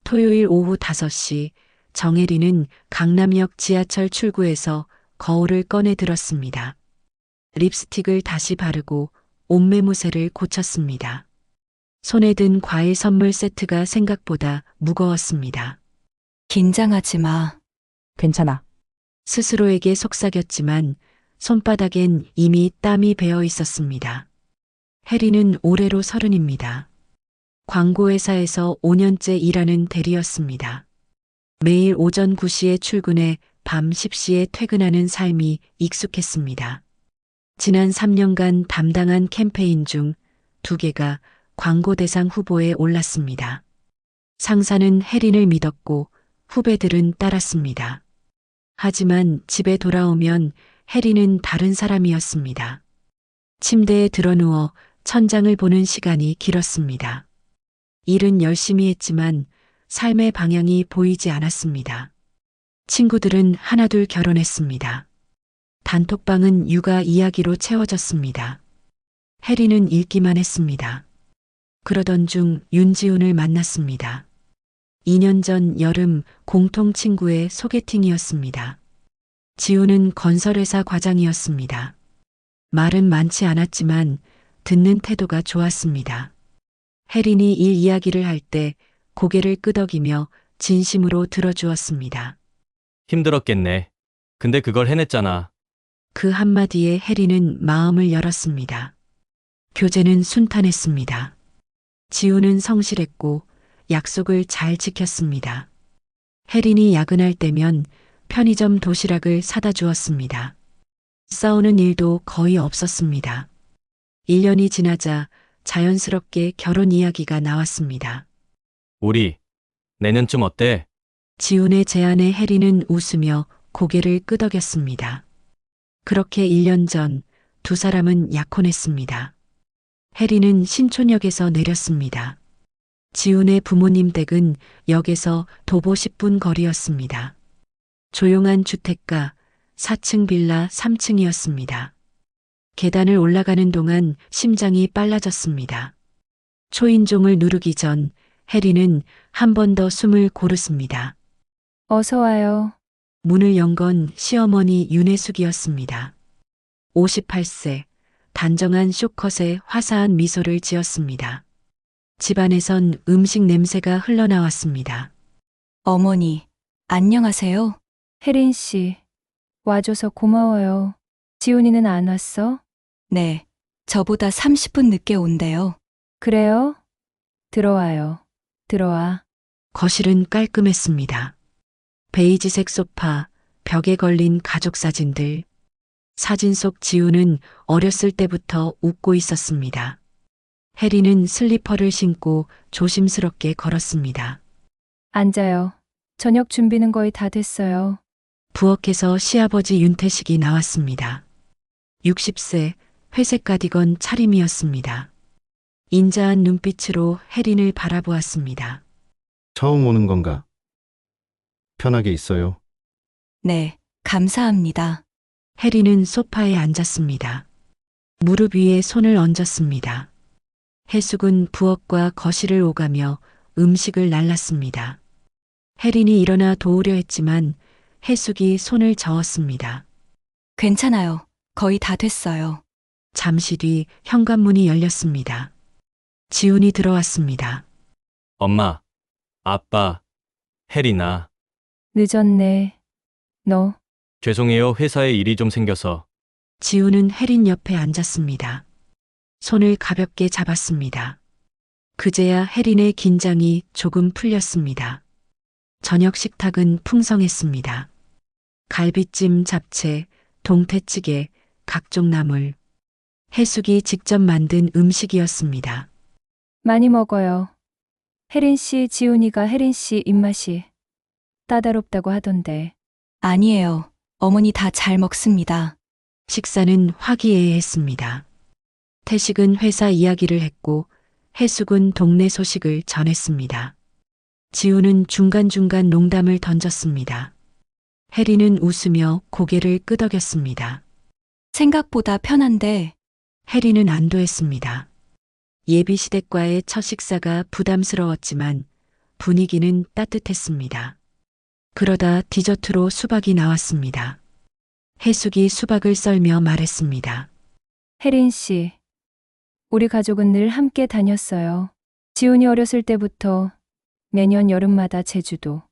토요일 오후 5시 정혜리는 강남역 지하철 출구에서 거울을 꺼내 들었습니다. 립스틱을 다시 바르고 옷매무새를 고쳤습니다. 손에 든 과일 선물 세트가 생각보다 무거웠습니다. 긴장하지 마. 괜찮아. 스스로에게 속삭였지만 손바닥엔 이미 땀이 배어 있었습니다. 해리는 올해로 30입니다. 광고회사에서 5년째 일하는 대리였습니다. 매일 오전 9시에 출근해 밤 10시에 퇴근하는 삶이 익숙했습니다. 지난 3년간 담당한 캠페인 중 2개가 광고 대상 후보에 올랐습니다. 상사는 해린을 믿었고 후배들은 따랐습니다. 하지만 집에 돌아오면 해리는 다른 사람이었습니다. 침대에 드러누워 천장을 보는 시간이 길었습니다. 일은 열심히 했지만 삶의 방향이 보이지 않았습니다. 친구들은 하나둘 결혼했습니다. 단톡방은 육아 이야기로 채워졌습니다. 해리는 읽기만 했습니다. 그러던 중 윤지훈을 만났습니다. 2년 전 여름 공통 친구의 소개팅이었습니다. 지훈은 건설회사 과장이었습니다. 말은 많지 않았지만 듣는 태도가 좋았습니다. 혜린이 일 이야기를 할 때 고개를 끄덕이며 진심으로 들어주었습니다. 힘들었겠네. 근데 그걸 해냈잖아. 그 한마디에 혜린은 마음을 열었습니다. 교제는 순탄했습니다. 지훈은 성실했고 약속을 잘 지켰습니다. 혜린이 야근할 때면 편의점 도시락을 사다 주었습니다. 싸우는 일도 거의 없었습니다. 1년이 지나자 자연스럽게 결혼 이야기가 나왔습니다. 우리 내년쯤 어때? 지훈의 제안에 혜린은 웃으며 고개를 끄덕였습니다. 그렇게 1년 전 두 사람은 약혼했습니다. 혜린은 신촌역에서 내렸습니다. 지훈의 부모님 댁은 역에서 도보 10분 거리였습니다. 조용한 주택가 4층 빌라 3층이었습니다. 계단을 올라가는 동안 심장이 빨라졌습니다. 초인종을 누르기 전 혜린은 한 번 더 숨을 고르습니다. 어서 와요. 문을 연 건 시어머니 윤혜숙이었습니다. 58세, 단정한 쇼컷에 화사한 미소를 지었습니다. 집안에선 음식 냄새가 흘러나왔습니다. 어머니, 안녕하세요. 혜린 씨, 와줘서 고마워요. 지훈이는 안 왔어? 네, 저보다 30분 늦게 온대요. 그래요? 들어와요. 들어와. 거실은 깔끔했습니다. 베이지색 소파, 벽에 걸린 가족 사진들. 사진 속 지훈은 어렸을 때부터 웃고 있었습니다. 혜리는 슬리퍼를 신고 조심스럽게 걸었습니다. 앉아요. 저녁 준비는 거의 다 됐어요. 부엌에서 시아버지 윤태식이 나왔습니다. 60세, 회색 가디건 차림이었습니다. 인자한 눈빛으로 혜린을 바라보았습니다. 처음 오는 건가? 편하게 있어요. 네, 감사합니다. 혜린은 소파에 앉았습니다. 무릎 위에 손을 얹었습니다. 해숙은 부엌과 거실을 오가며 음식을 날랐습니다. 혜린이 일어나 도우려 했지만 해숙이 손을 저었습니다. 괜찮아요. 거의 다 됐어요. 잠시 뒤 현관문이 열렸습니다. 지훈이 들어왔습니다. 엄마, 아빠, 혜리나. 늦었네. 너, 죄송해요. 회사에 일이 좀 생겨서. 지훈은 혜린 옆에 앉았습니다. 손을 가볍게 잡았습니다. 그제야 혜린의 긴장이 조금 풀렸습니다. 저녁 식탁은 풍성했습니다. 갈비찜, 잡채, 동태찌개, 각종 나물. 해숙이 직접 만든 음식이었습니다. 많이 먹어요. 혜린 씨, 지훈이가 혜린 씨 입맛이 따다롭다고 하던데. 아니에요. 어머니 다 잘 먹습니다. 식사는 화기애애했습니다. 태식은 회사 이야기를 했고 해숙은 동네 소식을 전했습니다. 지훈은 중간중간 농담을 던졌습니다. 혜리는 웃으며 고개를 끄덕였습니다. 생각보다 편한데 혜리는 안도했습니다. 예비 시댁과의 첫 식사가 부담스러웠지만 분위기는 따뜻했습니다. 그러다 디저트로 수박이 나왔습니다. 해숙이 수박을 썰며 말했습니다. 혜린 씨, 우리 가족은 늘 함께 다녔어요. 지훈이 어렸을 때부터 매년 여름마다 제주도,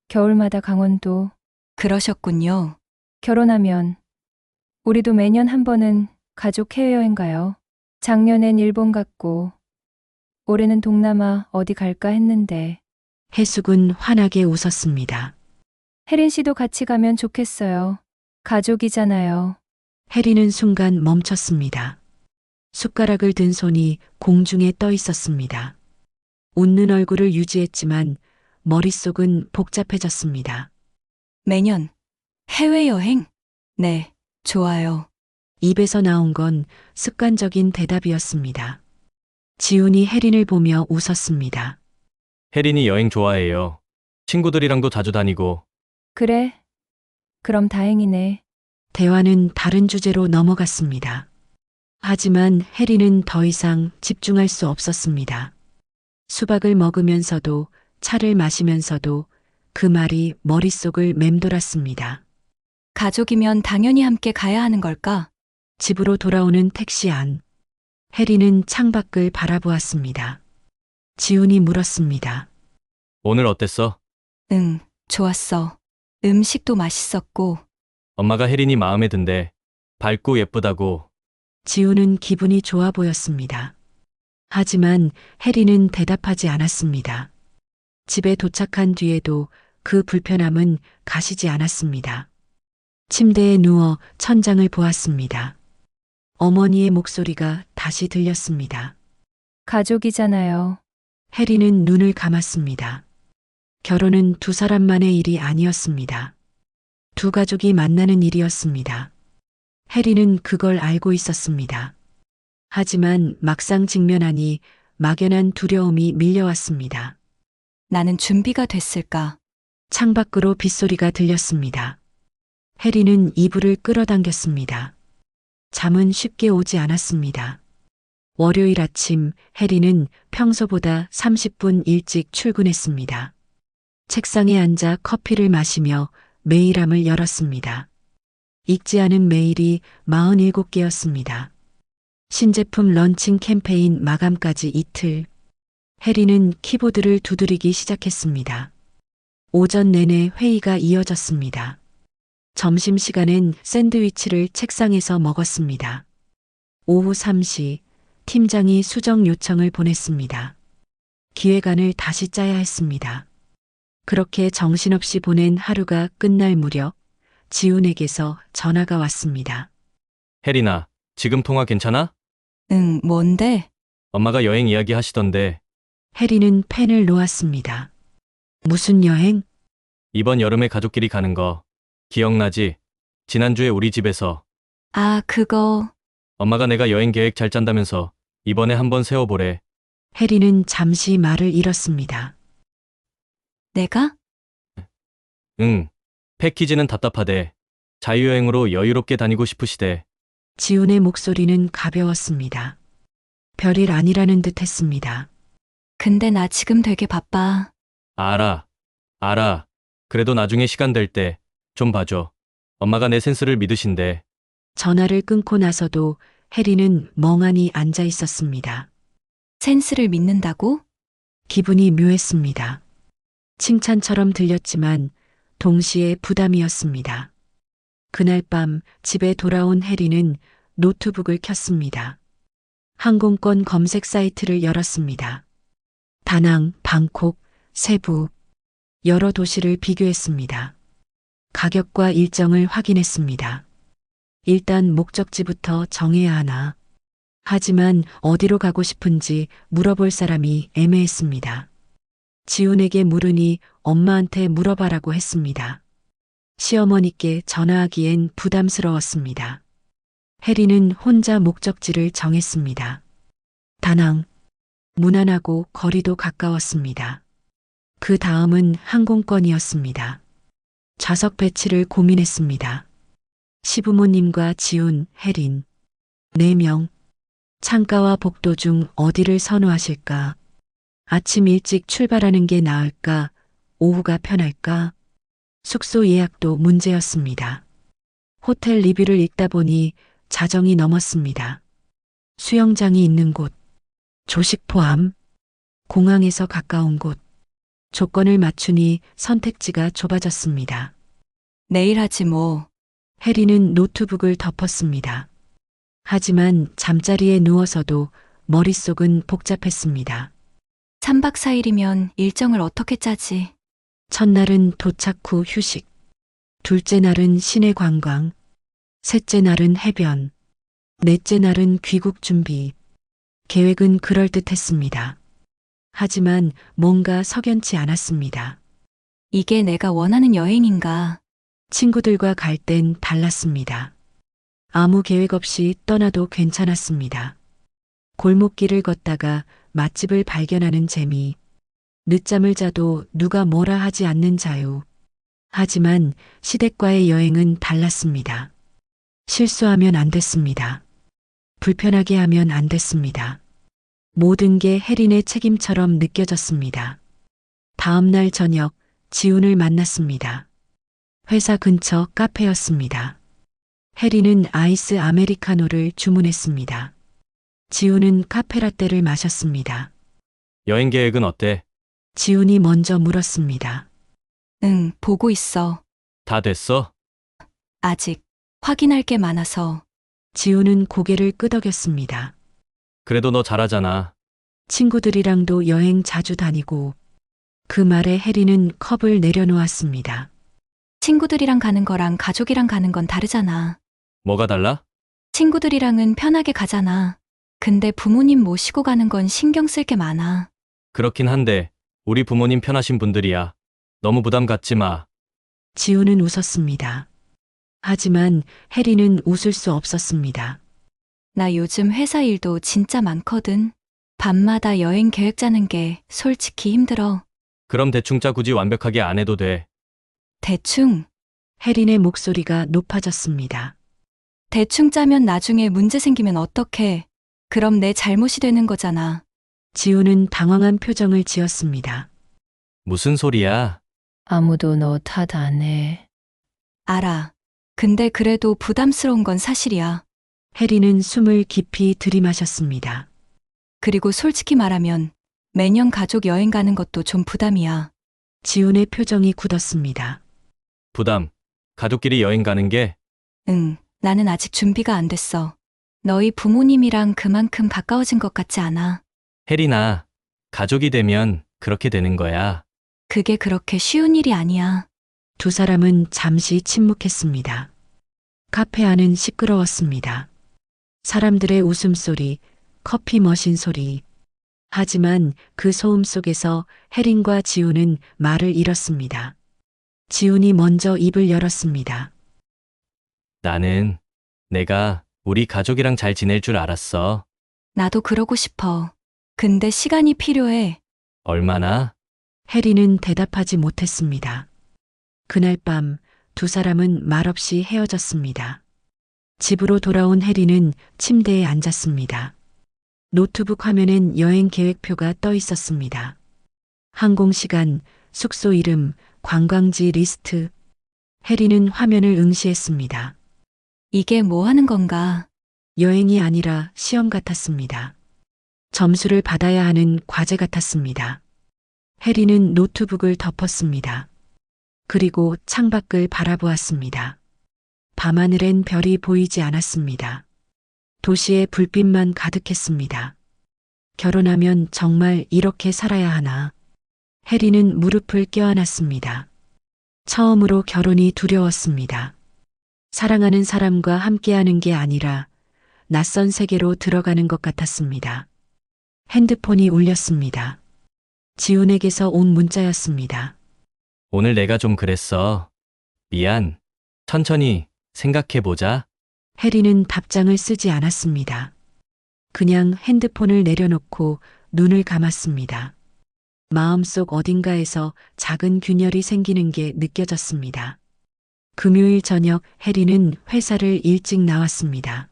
겨울마다 강원도, 그러셨군요. 결혼하면 우리도 매년 한 번은 가족 해외여행 가요. 작년엔 일본 갔고 올해는 동남아 어디 갈까 했는데 해숙은 환하게 웃었습니다. 혜린 씨도 같이 가면 좋겠어요. 가족이잖아요. 혜리는 순간 멈췄습니다. 숟가락을 든 손이 공중에 떠 있었습니다. 웃는 얼굴을 유지했지만 머릿속은 복잡해졌습니다. 매년 해외여행? 네, 좋아요. 입에서 나온 건 습관적인 대답이었습니다. 지훈이 혜린을 보며 웃었습니다. 혜린이 여행 좋아해요. 친구들이랑도 자주 다니고. 그래? 그럼 다행이네. 대화는 다른 주제로 넘어갔습니다. 하지만 혜린은 더 이상 집중할 수 없었습니다. 수박을 먹으면서도 차를 마시면서도 그 말이 머릿속을 맴돌았습니다. 가족이면 당연히 함께 가야 하는 걸까? 집으로 돌아오는 택시 안. 혜린은 창밖을 바라보았습니다. 지훈이 물었습니다. 오늘 어땠어? 응, 좋았어. 음식도 맛있었고. 엄마가 혜린이 마음에 든대. 밝고 예쁘다고. 지훈은 기분이 좋아 보였습니다. 하지만 혜린은 대답하지 않았습니다. 집에 도착한 뒤에도 그 불편함은 가시지 않았습니다. 침대에 누워 천장을 보았습니다. 어머니의 목소리가 다시 들렸습니다. 가족이잖아요. 혜린은 눈을 감았습니다. 결혼은 두 사람만의 일이 아니었습니다. 두 가족이 만나는 일이었습니다. 혜린은 그걸 알고 있었습니다. 하지만 막상 직면하니 막연한 두려움이 밀려왔습니다. 나는 준비가 됐을까? 창밖으로 빗소리가 들렸습니다. 혜린은 이불을 끌어당겼습니다. 잠은 쉽게 오지 않았습니다. 월요일 아침 혜린은 평소보다 30분 일찍 출근했습니다. 책상에 앉아 커피를 마시며 메일함을 열었습니다. 읽지 않은 메일이 47개였습니다. 신제품 런칭 캠페인 마감까지 이틀. 혜린은 키보드를 두드리기 시작했습니다. 오전 내내 회의가 이어졌습니다. 점심시간엔 샌드위치를 책상에서 먹었습니다. 오후 3시 팀장이 수정 요청을 보냈습니다. 기획안을 다시 짜야 했습니다. 그렇게 정신없이 보낸 하루가 끝날 무렵 지훈에게서 전화가 왔습니다. 혜린아, 지금 통화 괜찮아? 응, 뭔데? 엄마가 여행 이야기 하시던데. 혜린은 펜을 놓았습니다. 무슨 여행? 이번 여름에 가족끼리 가는 거. 기억나지? 지난주에 우리 집에서. 아, 그거. 엄마가 내가 여행 계획 잘 짠다면서 이번에 한번 세워보래. 혜린은 잠시 말을 잃었습니다. 내가? 응. 패키지는 답답하대. 자유여행으로 여유롭게 다니고 싶으시대. 지훈의 목소리는 가벼웠습니다. 별일 아니라는 듯 했습니다. 근데 나 지금 되게 바빠. 알아. 그래도 나중에 시간 될 때 좀 봐줘. 엄마가 내 센스를 믿으신대. 전화를 끊고 나서도 혜린은 멍하니 앉아 있었습니다. 센스를 믿는다고? 기분이 묘했습니다. 칭찬처럼 들렸지만 동시에 부담이었습니다. 그날 밤 집에 돌아온 혜린은 노트북을 켰습니다. 항공권 검색 사이트를 열었습니다. 다낭, 방콕, 세부, 여러 도시를 비교했습니다. 가격과 일정을 확인했습니다. 일단 목적지부터 정해야 하나. 하지만 어디로 가고 싶은지 물어볼 사람이 애매했습니다. 지훈에게 물으니 엄마한테 물어봐라고 했습니다. 시어머니께 전화하기엔 부담스러웠습니다. 혜린은 혼자 목적지를 정했습니다. 다낭. 무난하고 거리도 가까웠습니다. 그 다음은 항공권이었습니다. 좌석 배치를 고민했습니다. 시부모님과 지훈, 혜린. 4명. 창가와 복도 중 어디를 선호하실까? 아침 일찍 출발하는 게 나을까? 오후가 편할까? 숙소 예약도 문제였습니다. 호텔 리뷰를 읽다 보니 자정이 넘었습니다. 수영장이 있는 곳, 조식 포함, 공항에서 가까운 곳, 조건을 맞추니 선택지가 좁아졌습니다. 내일 하지 뭐. 해리는 노트북을 덮었습니다. 하지만 잠자리에 누워서도 머릿속은 복잡했습니다. 3박 4일이면 일정을 어떻게 짜지? 첫날은 도착 후 휴식, 둘째 날은 시내 관광, 셋째 날은 해변, 넷째 날은 귀국 준비. 계획은 그럴듯했습니다. 하지만 뭔가 석연치 않았습니다. 이게 내가 원하는 여행인가? 친구들과 갈 땐 달랐습니다. 아무 계획 없이 떠나도 괜찮았습니다. 골목길을 걷다가 맛집을 발견하는 재미, 늦잠을 자도 누가 뭐라 하지 않는 자유. 하지만 시댁과의 여행은 달랐습니다. 실수하면 안 됐습니다. 불편하게 하면 안 됐습니다. 모든 게 혜린의 책임처럼 느껴졌습니다. 다음 날 저녁 지훈을 만났습니다. 회사 근처 카페였습니다. 혜린은 아이스 아메리카노를 주문했습니다. 지훈은 카페라떼를 마셨습니다. 여행 계획은 어때? 지훈이 먼저 물었습니다. 응, 보고 있어. 다 됐어? 아직 확인할 게 많아서. 지훈은 고개를 끄덕였습니다. 그래도 너 잘하잖아. 친구들이랑도 여행 자주 다니고 그 말에 혜린은 컵을 내려놓았습니다. 친구들이랑 가는 거랑 가족이랑 가는 건 다르잖아. 뭐가 달라? 친구들이랑은 편하게 가잖아. 근데 부모님 모시고 가는 건 신경 쓸 게 많아. 그렇긴 한데 우리 부모님 편하신 분들이야. 너무 부담 갖지 마. 지훈은 웃었습니다. 하지만 혜린은 웃을 수 없었습니다. 나 요즘 회사 일도 진짜 많거든. 밤마다 여행 계획 짜는 게 솔직히 힘들어. 그럼 대충 짜 굳이 완벽하게 안 해도 돼. 대충, 혜린의 목소리가 높아졌습니다. 대충 짜면 나중에 문제 생기면 어떡해. 그럼 내 잘못이 되는 거잖아. 지훈은 당황한 표정을 지었습니다. 무슨 소리야? 아무도 너 탓 안 해. 알아. 근데 그래도 부담스러운 건 사실이야. 혜린은 숨을 깊이 들이마셨습니다. 그리고 솔직히 말하면 매년 가족 여행 가는 것도 좀 부담이야. 지훈의 표정이 굳었습니다. 부담. 가족끼리 여행 가는 게 응, 나는 아직 준비가 안 됐어. 너희 부모님이랑 그만큼 가까워진 것 같지 않아. 혜린아. 가족이 되면 그렇게 되는 거야. 그게 그렇게 쉬운 일이 아니야. 두 사람은 잠시 침묵했습니다. 카페 안은 시끄러웠습니다. 사람들의 웃음소리, 커피 머신 소리. 하지만 그 소음 속에서 혜린과 지훈은 말을 잃었습니다. 지훈이 먼저 입을 열었습니다. 나는 내가 우리 가족이랑 잘 지낼 줄 알았어. 나도 그러고 싶어. 근데 시간이 필요해. 얼마나? 혜린은 대답하지 못했습니다. 그날 밤 두 사람은 말없이 헤어졌습니다. 집으로 돌아온 혜린은 침대에 앉았습니다. 노트북 화면엔 여행 계획표가 떠 있었습니다. 항공시간, 숙소 이름, 관광지 리스트. 혜린은 화면을 응시했습니다. 이게 뭐 하는 건가? 여행이 아니라 시험 같았습니다. 점수를 받아야 하는 과제 같았습니다. 혜린은 노트북을 덮었습니다. 그리고 창밖을 바라보았습니다. 밤하늘엔 별이 보이지 않았습니다. 도시의 불빛만 가득했습니다. 결혼하면 정말 이렇게 살아야 하나. 혜린은 무릎을 껴안았습니다. 처음으로 결혼이 두려웠습니다. 사랑하는 사람과 함께하는 게 아니라 낯선 세계로 들어가는 것 같았습니다. 핸드폰이 울렸습니다. 지훈에게서 온 문자였습니다. 오늘 내가 좀 그랬어. 미안. 천천히 생각해보자. 혜린은 답장을 쓰지 않았습니다. 그냥 핸드폰을 내려놓고 눈을 감았습니다. 마음속 어딘가에서 작은 균열이 생기는 게 느껴졌습니다. 금요일 저녁 혜린은 회사를 일찍 나왔습니다.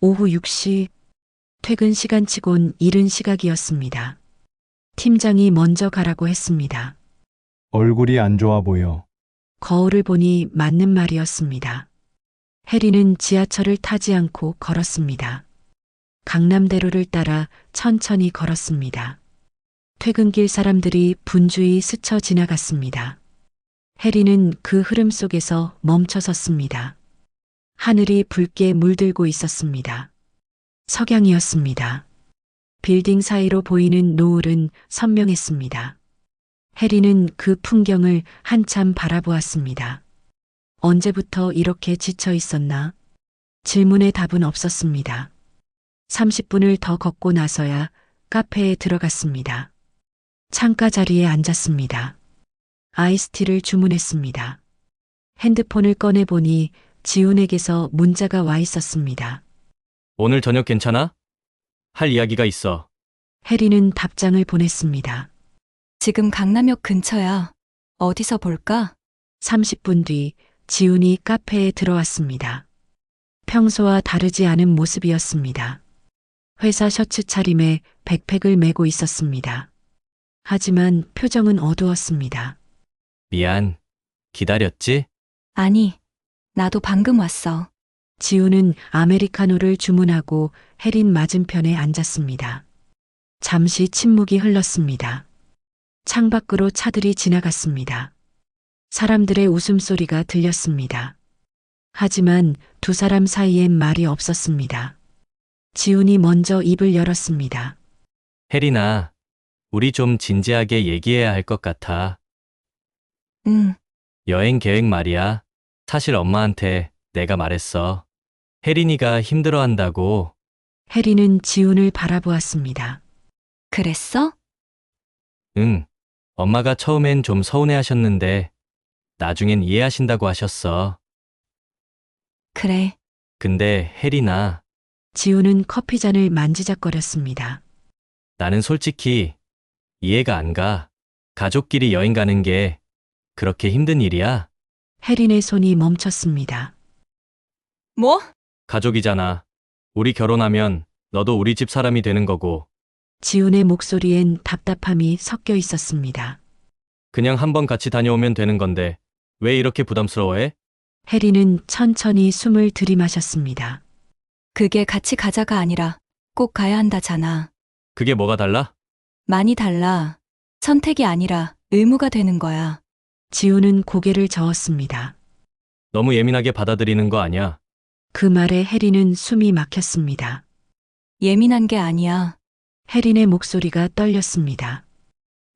오후 6시 퇴근 시간치곤 이른 시각이었습니다. 팀장이 먼저 가라고 했습니다. 얼굴이 안 좋아 보여. 거울을 보니 맞는 말이었습니다. 해리는 지하철을 타지 않고 걸었습니다. 강남대로를 따라 천천히 걸었습니다. 퇴근길 사람들이 분주히 스쳐 지나갔습니다. 해리는 그 흐름 속에서 멈춰 섰습니다. 하늘이 붉게 물들고 있었습니다. 석양이었습니다. 빌딩 사이로 보이는 노을은 선명했습니다. 해리는 그 풍경을 한참 바라보았습니다. 언제부터 이렇게 지쳐 있었나? 질문에 답은 없었습니다. 30분을 더 걷고 나서야 카페에 들어갔습니다. 창가 자리에 앉았습니다. 아이스티를 주문했습니다. 핸드폰을 꺼내보니 지훈에게서 문자가 와 있었습니다. 오늘 저녁 괜찮아? 할 이야기가 있어. 해리는 답장을 보냈습니다. 지금 강남역 근처야. 어디서 볼까? 30분 뒤 지훈이 카페에 들어왔습니다. 평소와 다르지 않은 모습이었습니다. 회사 셔츠 차림에 백팩을 메고 있었습니다. 하지만 표정은 어두웠습니다. 미안. 기다렸지? 아니, 나도 방금 왔어. 지훈은 아메리카노를 주문하고 해린 맞은편에 앉았습니다. 잠시 침묵이 흘렀습니다. 창밖으로 차들이 지나갔습니다. 사람들의 웃음소리가 들렸습니다. 하지만 두 사람 사이엔 말이 없었습니다. 지훈이 먼저 입을 열었습니다. 혜린아, 우리 좀 진지하게 얘기해야 할 것 같아. 응, 여행 계획 말이야. 사실 엄마한테 내가 말했어. 혜린이가 힘들어한다고. 해리는 지훈을 바라보았습니다. 그랬어? 응. 엄마가 처음엔 좀 서운해하셨는데 나중엔 이해하신다고 하셨어. 그래. 근데 혜린아, 지훈은 커피잔을 만지작거렸습니다. 나는 솔직히 이해가 안 가. 가족끼리 여행 가는 게 그렇게 힘든 일이야? 해린의 손이 멈췄습니다. 뭐? 가족이잖아. 우리 결혼하면 너도 우리 집 사람이 되는 거고 지훈의 목소리엔 답답함이 섞여 있었습니다. 그냥 한번 같이 다녀오면 되는 건데 왜 이렇게 부담스러워해? 해리는 천천히 숨을 들이마셨습니다. 그게 같이 가자가 아니라 꼭 가야 한다잖아. 그게 뭐가 달라? 많이 달라. 선택이 아니라 의무가 되는 거야. 지훈은 고개를 저었습니다. 너무 예민하게 받아들이는 거 아니야? 그 말에 해리는 숨이 막혔습니다. 예민한 게 아니야. 해린의 목소리가 떨렸습니다.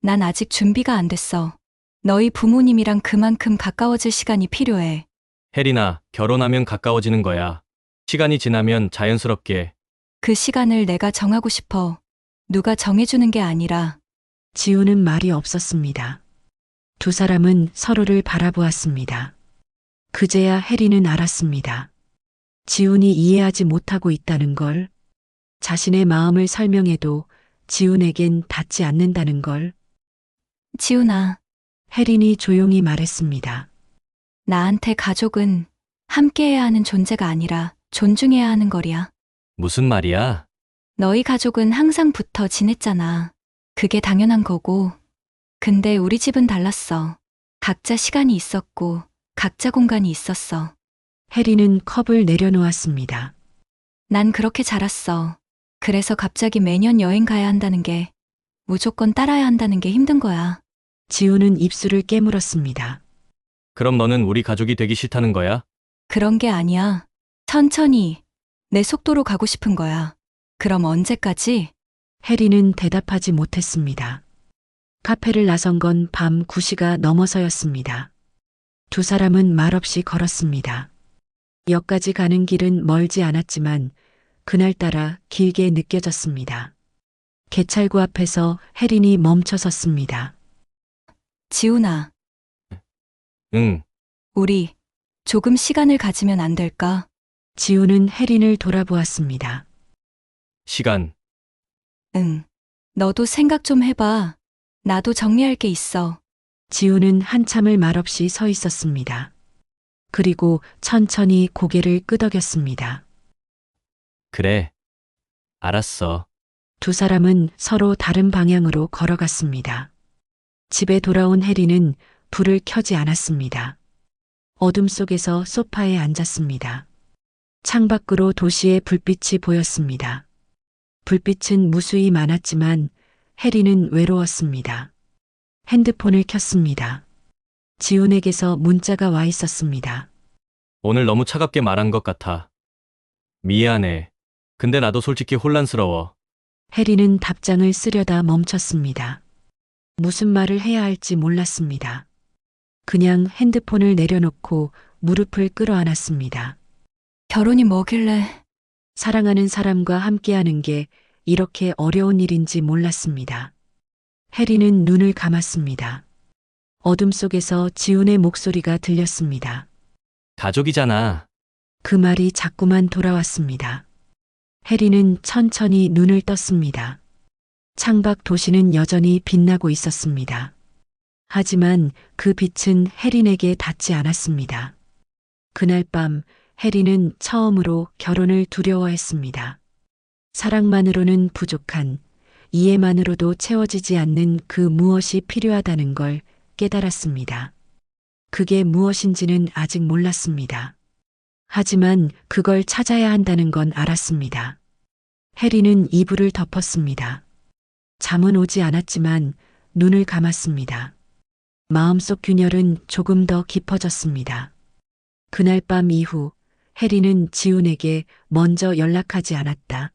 난 아직 준비가 안 됐어. 너희 부모님이랑 그만큼 가까워질 시간이 필요해. 혜린아, 결혼하면 가까워지는 거야. 시간이 지나면 자연스럽게. 그 시간을 내가 정하고 싶어. 누가 정해주는 게 아니라. 지훈은 말이 없었습니다. 두 사람은 서로를 바라보았습니다. 그제야 해리는 알았습니다. 지훈이 이해하지 못하고 있다는 걸, 자신의 마음을 설명해도 지훈에겐 닿지 않는다는 걸. 지훈아, 해린이 조용히 말했습니다. 나한테 가족은 함께해야 하는 존재가 아니라 존중해야 하는 거리야. 무슨 말이야? 너희 가족은 항상 붙어 지냈잖아. 그게 당연한 거고. 근데 우리 집은 달랐어. 각자 시간이 있었고, 각자 공간이 있었어. 해리는 컵을 내려놓았습니다. 난 그렇게 자랐어. 그래서 갑자기 매년 여행 가야 한다는 게, 무조건 따라야 한다는 게 힘든 거야. 지훈은 입술을 깨물었습니다. 그럼 너는 우리 가족이 되기 싫다는 거야? 그런 게 아니야. 천천히, 내 속도로 가고 싶은 거야. 그럼 언제까지? 해리는 대답하지 못했습니다. 카페를 나선 건 밤 9시가 넘어서였습니다. 두 사람은 말없이 걸었습니다. 역까지 가는 길은 멀지 않았지만 그날따라 길게 느껴졌습니다. 개찰구 앞에서 혜린이 멈춰 섰습니다. 지훈아, 응. 우리 조금 시간을 가지면 안 될까? 지훈은 혜린을 돌아보았습니다. 시간. 응. 너도 생각 좀 해봐. 나도 정리할 게 있어. 지훈은 한참을 말없이 서 있었습니다. 그리고 천천히 고개를 끄덕였습니다. 그래. 알았어. 두 사람은 서로 다른 방향으로 걸어갔습니다. 집에 돌아온 해리는 불을 켜지 않았습니다. 어둠 속에서 소파에 앉았습니다. 창밖으로 도시의 불빛이 보였습니다. 불빛은 무수히 많았지만 해리는 외로웠습니다. 핸드폰을 켰습니다. 지훈에게서 문자가 와 있었습니다. 오늘 너무 차갑게 말한 것 같아. 미안해. 근데 나도 솔직히 혼란스러워. 해리는 답장을 쓰려다 멈췄습니다. 무슨 말을 해야 할지 몰랐습니다. 그냥 핸드폰을 내려놓고 무릎을 끌어안았습니다. 결혼이 뭐길래. 사랑하는 사람과 함께하는 게 이렇게 어려운 일인지 몰랐습니다. 해리는 눈을 감았습니다. 어둠 속에서 지훈의 목소리가 들렸습니다. 가족이잖아. 그 말이 자꾸만 돌아왔습니다. 해리는 천천히 눈을 떴습니다. 창밖 도시는 여전히 빛나고 있었습니다. 하지만 그 빛은 해린에게 닿지 않았습니다. 그날 밤 해리는 처음으로 결혼을 두려워했습니다. 사랑만으로는 부족한, 이해만으로도 채워지지 않는 그 무엇이 필요하다는 걸 깨달았습니다. 그게 무엇인지는 아직 몰랐습니다. 하지만 그걸 찾아야 한다는 건 알았습니다. 해리는 이불을 덮었습니다. 잠은 오지 않았지만 눈을 감았습니다. 마음속 균열은 조금 더 깊어졌습니다. 그날 밤 이후 해리는 지훈에게 먼저 연락하지 않았다.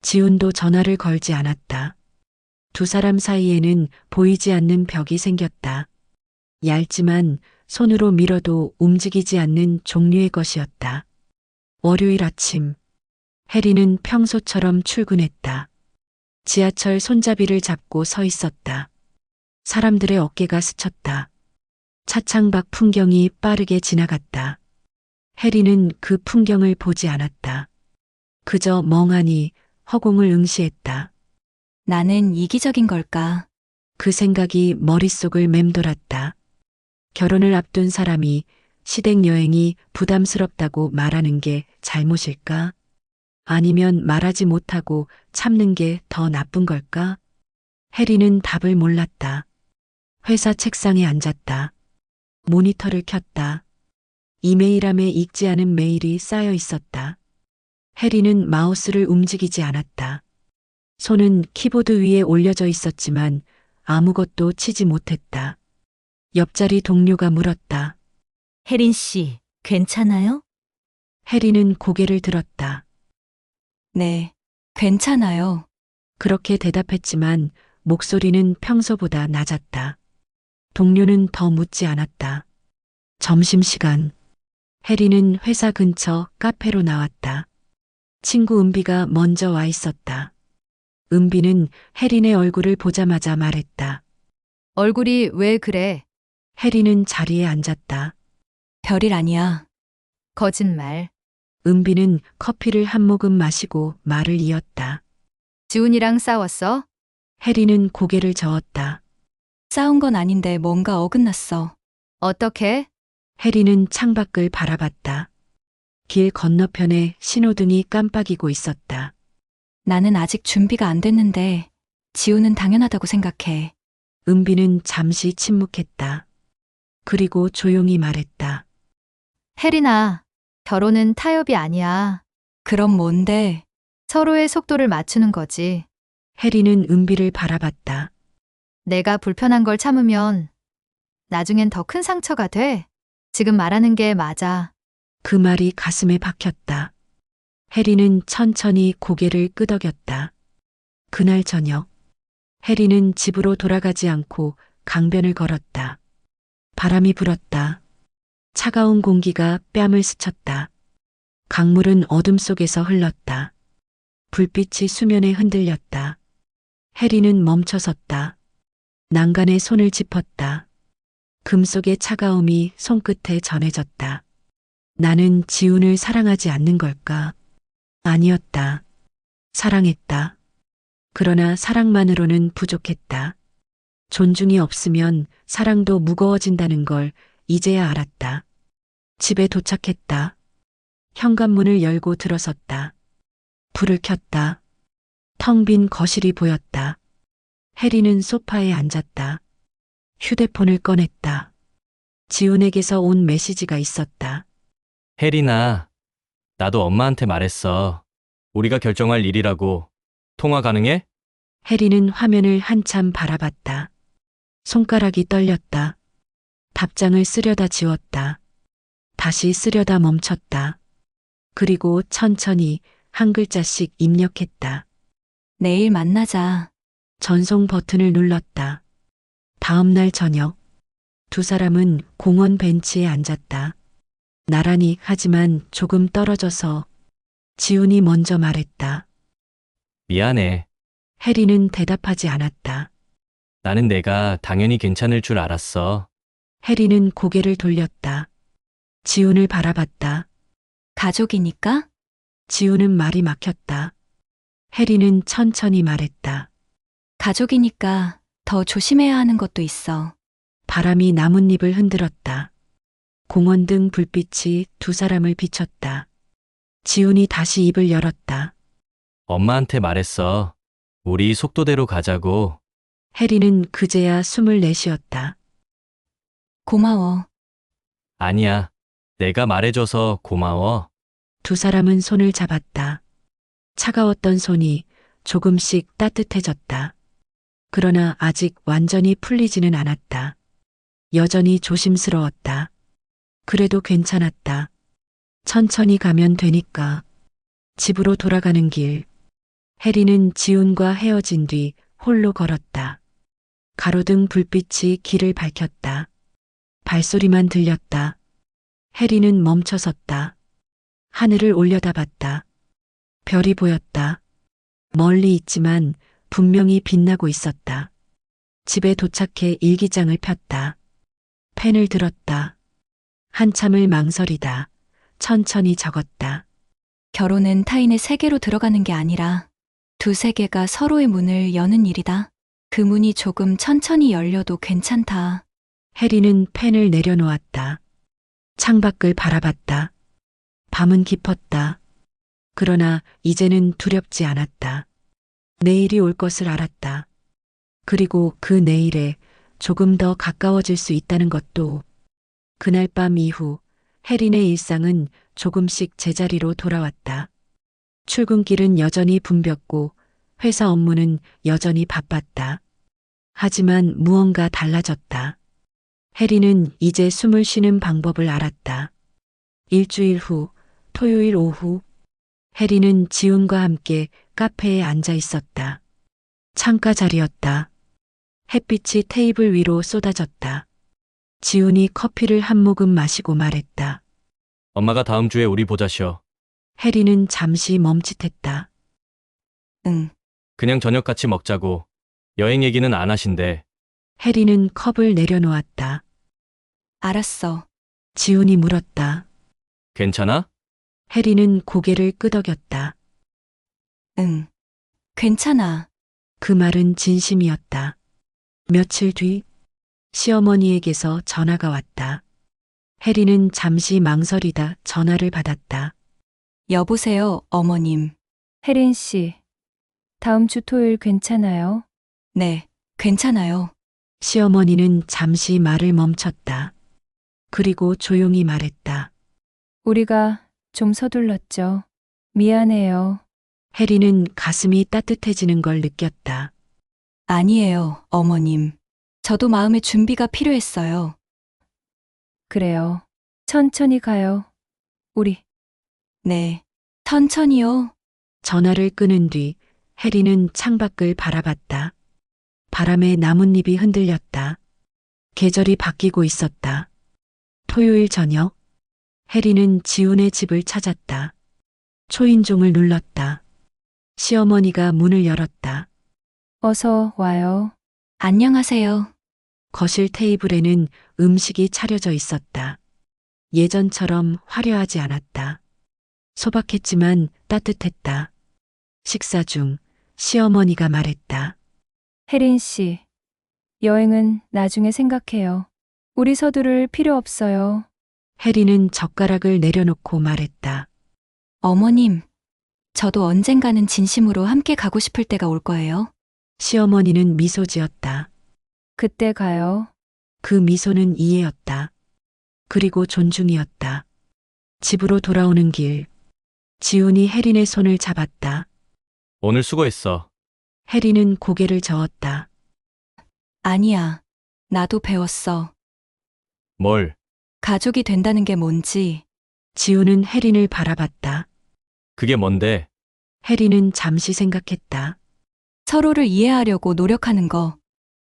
지훈도 전화를 걸지 않았다. 두 사람 사이에는 보이지 않는 벽이 생겼다. 얇지만 손으로 밀어도 움직이지 않는 종류의 것이었다. 월요일 아침, 해리는 평소처럼 출근했다. 지하철 손잡이를 잡고 서 있었다. 사람들의 어깨가 스쳤다. 차창 밖 풍경이 빠르게 지나갔다. 해리는 그 풍경을 보지 않았다. 그저 멍하니 허공을 응시했다. 나는 이기적인 걸까? 그 생각이 머릿속을 맴돌았다. 결혼을 앞둔 사람이 시댁 여행이 부담스럽다고 말하는 게 잘못일까? 아니면 말하지 못하고 참는 게 더 나쁜 걸까? 해리는 답을 몰랐다. 회사 책상에 앉았다. 모니터를 켰다. 이메일함에 읽지 않은 메일이 쌓여 있었다. 해리는 마우스를 움직이지 않았다. 손은 키보드 위에 올려져 있었지만 아무것도 치지 못했다. 옆자리 동료가 물었다. 혜린 씨, 괜찮아요? 해리는 고개를 들었다. 네, 괜찮아요. 그렇게 대답했지만 목소리는 평소보다 낮았다. 동료는 더 묻지 않았다. 점심시간. 해리는 회사 근처 카페로 나왔다. 친구 은비가 먼저 와 있었다. 은비는 해린의 얼굴을 보자마자 말했다. 얼굴이 왜 그래? 해리는 자리에 앉았다. 별일 아니야. 거짓말. 은비는 커피를 한 모금 마시고 말을 이었다. 지훈이랑 싸웠어? 해리는 고개를 저었다. 싸운 건 아닌데 뭔가 어긋났어. 어떻게? 해리는 창밖을 바라봤다. 길 건너편에 신호등이 깜빡이고 있었다. 나는 아직 준비가 안 됐는데 지우는 당연하다고 생각해. 은비는 잠시 침묵했다. 그리고 조용히 말했다. 혜린아, 결혼은 타협이 아니야. 그럼 뭔데? 서로의 속도를 맞추는 거지. 해리는 은비를 바라봤다. 내가 불편한 걸 참으면 나중엔 더 큰 상처가 돼. 지금 말하는 게 맞아. 그 말이 가슴에 박혔다. 해리는 천천히 고개를 끄덕였다. 그날 저녁, 해리는 집으로 돌아가지 않고 강변을 걸었다. 바람이 불었다. 차가운 공기가 뺨을 스쳤다. 강물은 어둠 속에서 흘렀다. 불빛이 수면에 흔들렸다. 해리는 멈춰섰다. 난간에 손을 짚었다. 금속의 차가움이 손끝에 전해졌다. 나는 지훈을 사랑하지 않는 걸까? 아니었다. 사랑했다. 그러나 사랑만으로는 부족했다. 존중이 없으면 사랑도 무거워진다는 걸 이제야 알았다. 집에 도착했다. 현관문을 열고 들어섰다. 불을 켰다. 텅 빈 거실이 보였다. 혜리는 소파에 앉았다. 휴대폰을 꺼냈다. 지훈에게서 온 메시지가 있었다. 혜리나, 나도 엄마한테 말했어. 우리가 결정할 일이라고. 통화 가능해? 혜리는 화면을 한참 바라봤다. 손가락이 떨렸다. 답장을 쓰려다 지웠다. 다시 쓰려다 멈췄다. 그리고 천천히 한 글자씩 입력했다. 내일 만나자. 전송 버튼을 눌렀다. 다음 날 저녁, 두 사람은 공원 벤치에 앉았다. 나란히 하지만 조금 떨어져서 지훈이 먼저 말했다. 미안해. 혜리는 대답하지 않았다. 나는 내가 당연히 괜찮을 줄 알았어. 혜리는 고개를 돌렸다. 지훈을 바라봤다. 가족이니까? 지훈은 말이 막혔다. 혜리는 천천히 말했다. 가족이니까 더 조심해야 하는 것도 있어. 바람이 나뭇잎을 흔들었다. 공원등 불빛이 두 사람을 비췄다. 지훈이 다시 입을 열었다. 엄마한테 말했어. 우리 속도대로 가자고. 혜리는 그제야 숨을 내쉬었다. 고마워. 아니야. 내가 말해줘서 고마워. 두 사람은 손을 잡았다. 차가웠던 손이 조금씩 따뜻해졌다. 그러나 아직 완전히 풀리지는 않았다. 여전히 조심스러웠다. 그래도 괜찮았다. 천천히 가면 되니까. 집으로 돌아가는 길. 혜리는 지훈과 헤어진 뒤 홀로 걸었다. 가로등 불빛이 길을 밝혔다. 발소리만 들렸다. 혜리는 멈춰섰다. 하늘을 올려다봤다. 별이 보였다. 멀리 있지만 분명히 빛나고 있었다. 집에 도착해 일기장을 폈다. 펜을 들었다. 한참을 망설이다. 천천히 적었다. 결혼은 타인의 세계로 들어가는 게 아니라 두 세계가 서로의 문을 여는 일이다. 그 문이 조금 천천히 열려도 괜찮다. 혜리는 펜을 내려놓았다. 창밖을 바라봤다. 밤은 깊었다. 그러나 이제는 두렵지 않았다. 내일이 올 것을 알았다. 그리고 그 내일에 조금 더 가까워질 수 있다는 것도. 그날 밤 이후 혜린의 일상은 조금씩 제자리로 돌아왔다. 출근길은 여전히 붐볐고 회사 업무는 여전히 바빴다. 하지만 무언가 달라졌다. 혜린은 이제 숨을 쉬는 방법을 알았다. 일주일 후, 토요일 오후, 혜린은 지훈과 함께 카페에 앉아 있었다. 창가 자리였다. 햇빛이 테이블 위로 쏟아졌다. 지훈이 커피를 한 모금 마시고 말했다. 엄마가 다음 주에 우리 보자셔. 혜린은 잠시 멈칫했다. 응. 그냥 저녁 같이 먹자고. 여행 얘기는 안 하신대. 혜린은 컵을 내려놓았다. 알았어. 지훈이 물었다. 괜찮아? 혜린은 고개를 끄덕였다. 응. 괜찮아. 그 말은 진심이었다. 며칠 뒤 시어머니에게서 전화가 왔다. 혜린은 잠시 망설이다 전화를 받았다. 여보세요, 어머님. 혜린 씨, 다음 주 토요일 괜찮아요? 네, 괜찮아요. 시어머니는 잠시 말을 멈췄다. 그리고 조용히 말했다. 우리가 좀 서둘렀죠. 미안해요. 혜린은 가슴이 따뜻해지는 걸 느꼈다. 아니에요, 어머님. 저도 마음의 준비가 필요했어요. 그래요. 천천히 가요. 우리. 네, 천천히요. 전화를 끊은 뒤 혜린은 창밖을 바라봤다. 바람에 나뭇잎이 흔들렸다. 계절이 바뀌고 있었다. 토요일 저녁, 혜린은 지훈의 집을 찾았다. 초인종을 눌렀다. 시어머니가 문을 열었다. 어서 와요. 안녕하세요. 거실 테이블에는 음식이 차려져 있었다. 예전처럼 화려하지 않았다. 소박했지만 따뜻했다. 식사 중 시어머니가 말했다. 혜린 씨, 여행은 나중에 생각해요. 우리 서두를 필요 없어요. 혜린은 젓가락을 내려놓고 말했다. 어머님, 저도 언젠가는 진심으로 함께 가고 싶을 때가 올 거예요. 시어머니는 미소 지었다. 그때 가요. 그 미소는 이해였다. 그리고 존중이었다. 집으로 돌아오는 길, 지훈이 혜린의 손을 잡았다. 오늘 수고했어. 혜린은 고개를 저었다. 아니야. 나도 배웠어. 뭘? 가족이 된다는 게 뭔지. 지훈은 혜린을 바라봤다. 그게 뭔데? 혜린은 잠시 생각했다. 서로를 이해하려고 노력하는 거.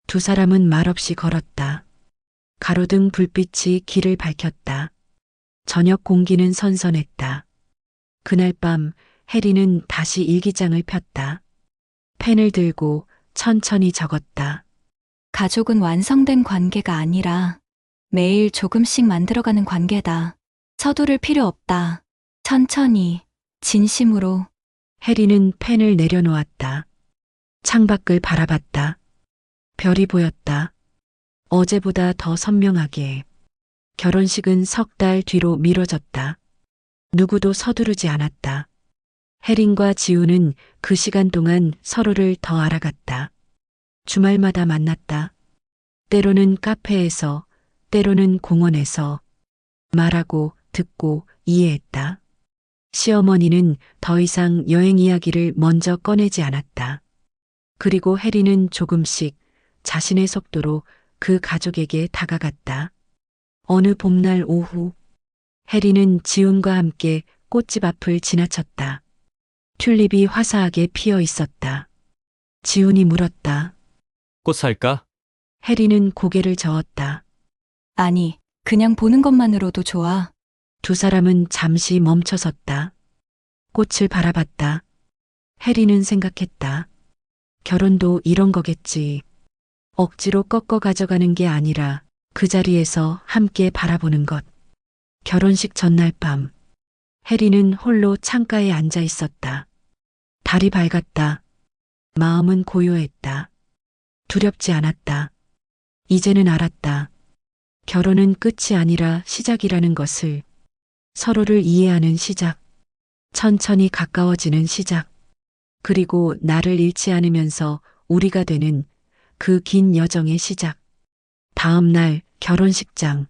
두 사람은 말없이 걸었다. 가로등 불빛이 길을 밝혔다. 저녁 공기는 선선했다. 그날 밤 혜린은 다시 일기장을 폈다. 펜을 들고 천천히 적었다. 가족은 완성된 관계가 아니라 매일 조금씩 만들어가는 관계다. 서두를 필요 없다. 천천히, 진심으로. 혜린은 펜을 내려놓았다. 창밖을 바라봤다. 별이 보였다. 어제보다 더 선명하게. 결혼식은 석 달 뒤로 미뤄졌다. 누구도 서두르지 않았다. 혜린과 지우는 그 시간 동안 서로를 더 알아갔다. 주말마다 만났다. 때로는 카페에서, 때로는 공원에서 말하고 듣고 이해했다. 시어머니는 더 이상 여행 이야기를 먼저 꺼내지 않았다. 그리고 혜린은 조금씩 자신의 속도로 그 가족에게 다가갔다. 어느 봄날 오후, 혜린은 지훈과 함께 꽃집 앞을 지나쳤다. 튤립이 화사하게 피어 있었다. 지훈이 물었다. 꽃 살까? 혜린은 고개를 저었다. 아니, 그냥 보는 것만으로도 좋아. 두 사람은 잠시 멈춰섰다. 꽃을 바라봤다. 혜린은 생각했다. 결혼도 이런 거겠지. 억지로 꺾어 가져가는 게 아니라 그 자리에서 함께 바라보는 것. 결혼식 전날 밤, 혜린은 홀로 창가에 앉아 있었다. 달이 밝았다. 마음은 고요했다. 두렵지 않았다. 이제는 알았다. 결혼은 끝이 아니라 시작이라는 것을. 서로를 이해하는 시작. 천천히 가까워지는 시작. 그리고 나를 잃지 않으면서 우리가 되는 그 긴 여정의 시작. 다음 날 결혼식장.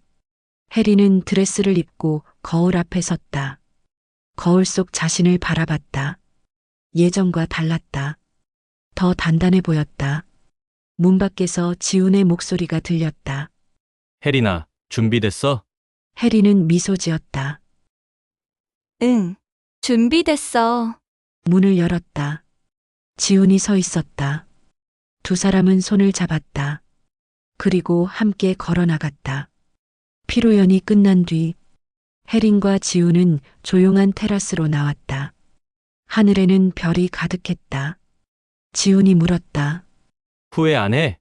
혜린은 드레스를 입고 거울 앞에 섰다. 거울 속 자신을 바라봤다. 예전과 달랐다. 더 단단해 보였다. 문 밖에서 지훈의 목소리가 들렸다. 혜린아, 준비됐어? 혜린은 미소 지었다. 응, 준비됐어. 문을 열었다. 지훈이 서 있었다. 두 사람은 손을 잡았다. 그리고 함께 걸어 나갔다. 피로연이 끝난 뒤 혜린과 지훈은 조용한 테라스로 나왔다. 하늘에는 별이 가득했다. 지훈이 물었다. 후회 안 해?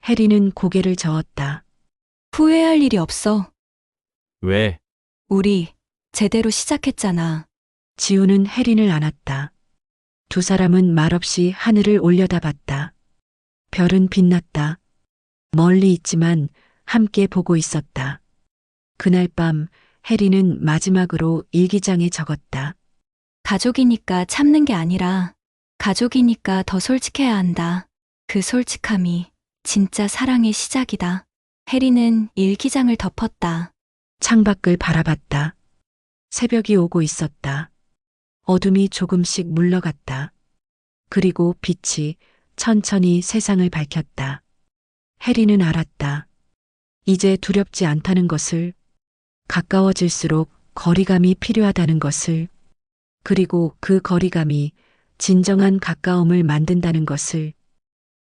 혜린은 고개를 저었다. 후회할 일이 없어. 왜? 우리 제대로 시작했잖아. 지훈은 혜린을 안았다. 두 사람은 말없이 하늘을 올려다봤다. 별은 빛났다. 멀리 있지만 함께 보고 있었다. 그날 밤 혜린은 마지막으로 일기장에 적었다. 가족이니까 참는 게 아니라 가족이니까 더 솔직해야 한다. 그 솔직함이 진짜 사랑의 시작이다. 혜리는 일기장을 덮었다. 창밖을 바라봤다. 새벽이 오고 있었다. 어둠이 조금씩 물러갔다. 그리고 빛이 천천히 세상을 밝혔다. 혜리는 알았다. 이제 두렵지 않다는 것을, 가까워질수록 거리감이 필요하다는 것을, 그리고 그 거리감이 진정한 가까움을 만든다는 것을.